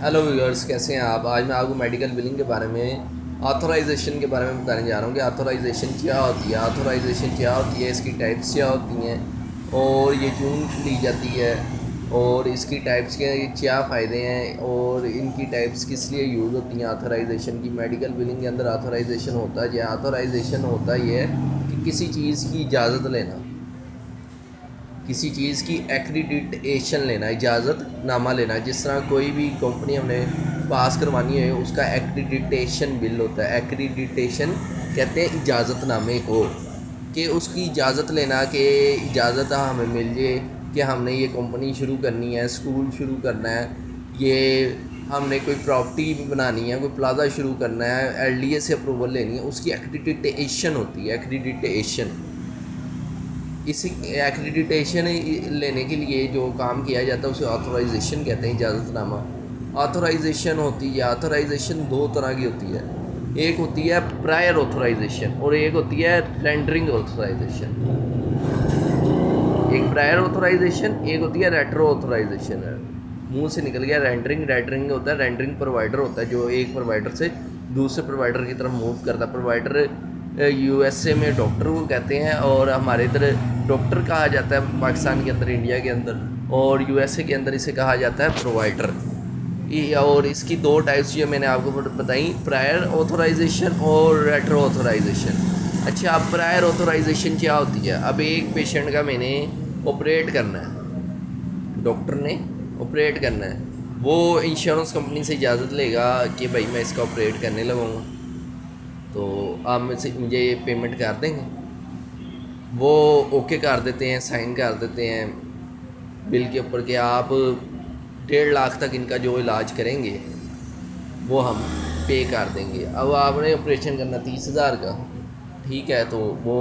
Hello viewers, कैसे हैं आप। आज मैं आपको मेडिकल बिलिंग के बारे में ऑथराइजेशन के बारे में बताने जा रहा हूँ कि ऑथराइजेशन क्या होती है। ऑथराइजेशन क्या होती है, इसकी टाइप्स क्या होती हैं और ये क्यों ली जाती है और इसकी टाइप्स के क्या फ़ायदे हैं और इनकी टाइप्स किस लिए यूज़ होती हैं। ऑथराइजेशन की मेडिकल बिलिंग के अंदर ऑथराइजेशन होता है या ऑथराइजेशन होता ये है कि किसी चीज़ की इजाज़त लेना, किसी चीज़ की एक्रीडिटेशन लेना, इजाज़त नामा लेना। जिस तरह कोई भी कंपनी हमने पास करवानी है उसका एक्रीडिटेशन बिल होता है। एक्रीडिटेशन कहते हैं इजाज़त नामे को, कि उसकी इजाज़त लेना कि इजाज़त हमें मिल जाए कि हमने ये कंपनी शुरू करनी है, स्कूल शुरू करना है, ये हमने कोई प्रॉपर्टी बनानी है, कोई प्लाजा शुरू करना है, LDA से अप्रूवल लेनी है, उसकी एक्रीडिटेशन होती है। एक्रीडिटेशन, इस एक्रीडिटेशन लेने के लिए जो काम किया जाता है उसे ऑथराइजेशन कहते हैं, इजाज़तनामा। ऑथराइजेशन होती है, ऑथराइजेशन दो तरह की होती है। एक होती है प्रायर ऑथराइजेशन और एक होती है रेंडरिंग ऑथराइजेशन। एक प्रायर ऑथराइजेशन, एक होती है रेट्रो ऑथराइजेशन। मुंह से निकल गया रेंडरिंग। रेंडरिंग होता है, रेंडरिंग प्रोवाइडर होता है जो एक प्रोवाइडर से दूसरे प्रोवाइडर की तरफ मूव करता है। प्रोवाइडर USA में डॉक्टर को कहते हैं और हमारे इधर डॉक्टर कहा जाता है, पाकिस्तान के अंदर, इंडिया के अंदर, और USA के अंदर इसे कहा जाता है प्रोवाइडर। और इसकी दो टाइप्स जो मैंने आपको बताई, प्रायर ऑथराइजेशन और रेट्रो ऑथराइजेशन। अच्छा, अब प्रायर ऑथराइजेशन क्या होती है। अब एक पेशेंट का मैंने ऑपरेट करना है, डॉक्टर ने ऑपरेट करना है, वो इंश्योरेंस कंपनी से इजाज़त लेगा कि भाई मैं इसका ऑपरेट करने लगूँगा, तो आप मुझे ये पेमेंट कर देंगे। वो ओके कर देते हैं, साइन कर देते हैं बिल के ऊपर कि आप 1.5 लाख तक इनका जो इलाज करेंगे वो हम पे कर देंगे। अब आपने ऑपरेशन करना 30,000 का, ठीक है, तो वो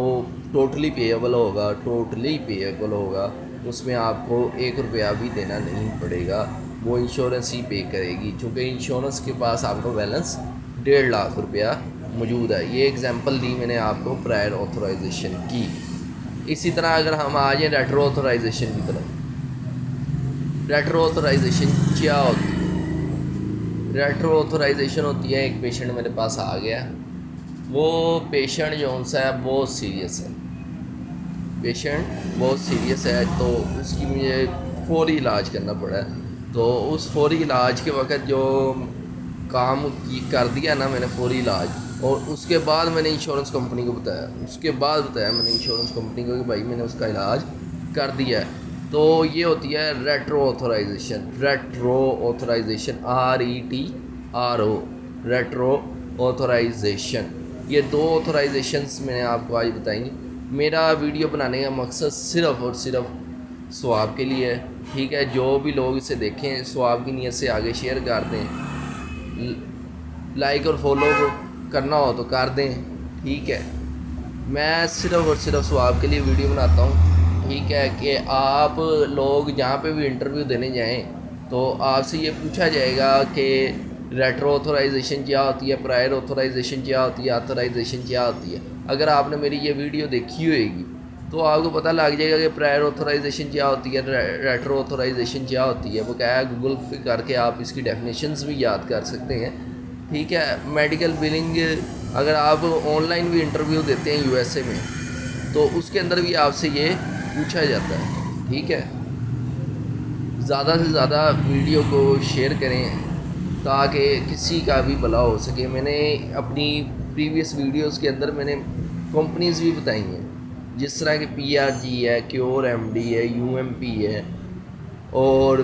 टोटली पेएबल होगा, टोटली पेएबल होगा। उसमें आपको 1 रुपया भी देना नहीं पड़ेगा, वो इंश्योरेंस ही पे करेगी, चूँकि इंश्योरेंस के पास आपका बैलेंस 1.5 लाख रुपया मौजूद है। ये एग्जांपल दी मैंने आपको प्रायर ऑथराइजेशन की। इसी तरह अगर हम आ जाएँ रेट्रो ऑथराइजेशन की तरफ। रेट्रो ऑथराइजेशन क्या होती है। रेट्रो ऑथराइजेशन होती है, एक पेशेंट मेरे पास आ गया, वो पेशेंट जो सा है बहुत सीरियस है, पेशेंट बहुत सीरियस है, तो उसकी मुझे फौरी इलाज करना पड़ा है। तो उस फौरी इलाज के वक्त जो काम कर दिया ना मैंने, फौरी इलाज, और उसके बाद मैंने इंश्योरेंस कंपनी को बताया, मैंने इंश्योरेंस कंपनी को कि भाई मैंने उसका इलाज कर दिया है। तो ये होती है retro authorisation. Retro authorisation, RETRO, retro authorisation. ये दो ऑथराइजेशंस मैंने आपको आज बताई। मेरा वीडियो बनाने का मकसद सिर्फ़ और सिर्फ सवाब के लिए है, ठीक है। जो भी लोग इसे देखें सवाब की नीयत से आगे शेयर कर दें, लाइक और फॉलो करना हो तो कर दें, ठीक है। मैं सिर्फ़ और सिर्फ सवाब के लिए वीडियो बनाता हूँ, ठीक है, कि आप लोग जहाँ पे भी इंटरव्यू देने जाएं तो आपसे ये पूछा जाएगा कि रेट्रो ऑथराइजेशन क्या होती है, प्रायर ऑथराइजेशन क्या होती है, ऑथराइजेशन क्या होती है। अगर आपने मेरी ये वीडियो देखी होएगी तो आपको पता लग जाएगा कि प्रायर ऑथराइजेशन क्या होती है, रेट्रो ऑथराइजेशन क्या होती है। वो क्या है, गूगल पे करके आप इसकी डेफिनेशंस भी याद कर सकते हैं, ठीक है। मेडिकल बिलिंग, अगर आप ऑनलाइन भी इंटरव्यू देते हैं USA में तो उसके अंदर भी आपसे ये पूछा जाता है, ठीक है। ज़्यादा से ज़्यादा वीडियो को शेयर करें ताकि किसी का भी भला हो सके। मैंने अपनी प्रीवियस वीडियोस के अंदर मैंने कंपनीज़ भी बताई हैं, जिस तरह की PRG है, QureMD है, UMP है, और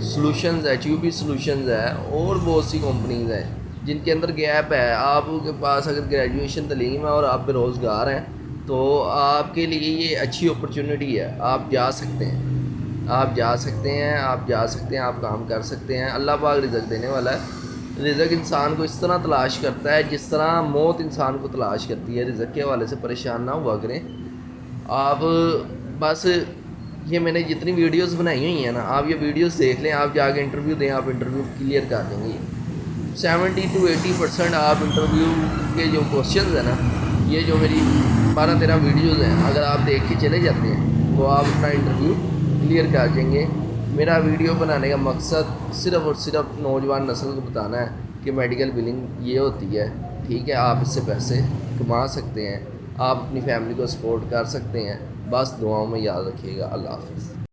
सॉल्यूशंस है, ट्यूबी सॉल्यूशंस है, और बहुत सी कंपनीज़ हैं जिनके अंदर गैप है। आपके पास अगर ग्रेजुएशन तलीम है और आप बेरोज़गार हैं तो आपके लिए ये अच्छी अपॉर्चुनिटी है, आप जा सकते हैं, आप जा सकते हैं, आप जा सकते हैं, आप काम कर सकते हैं। अल्लाह पाक रिज़्क़ देने वाला है। रिज़्क़ इंसान को इस तरह तलाश करता है जिस तरह मौत इंसान को तलाश करती है। रिज़्क़ के हवाले से परेशान ना हुआ करें आप। बस ये मैंने जितनी वीडियोस बनाई हुई हैं ना, आप ये वीडियोस देख लें, आप जाके इंटरव्यू दें, आप इंटरव्यू क्लियर कर देंगे। 70 to 80% आप इंटरव्यू के जो क्वेश्चन हैं ना, ये जो मेरी 12-13 वीडियोज़ हैं, अगर आप देख के चले जाते हैं तो आप अपना इंटरव्यू क्लियर कर देंगे। میرا ویڈیو بنانے کا مقصد صرف اور صرف نوجوان نسل کو بتانا ہے کہ میڈیکل بلنگ یہ ہوتی ہے، ٹھیک ہے، آپ اس سے پیسے کما سکتے ہیں، آپ اپنی فیملی کو سپورٹ کر سکتے ہیں، بس دعاؤں میں یاد رکھیے گا۔ اللہ حافظ۔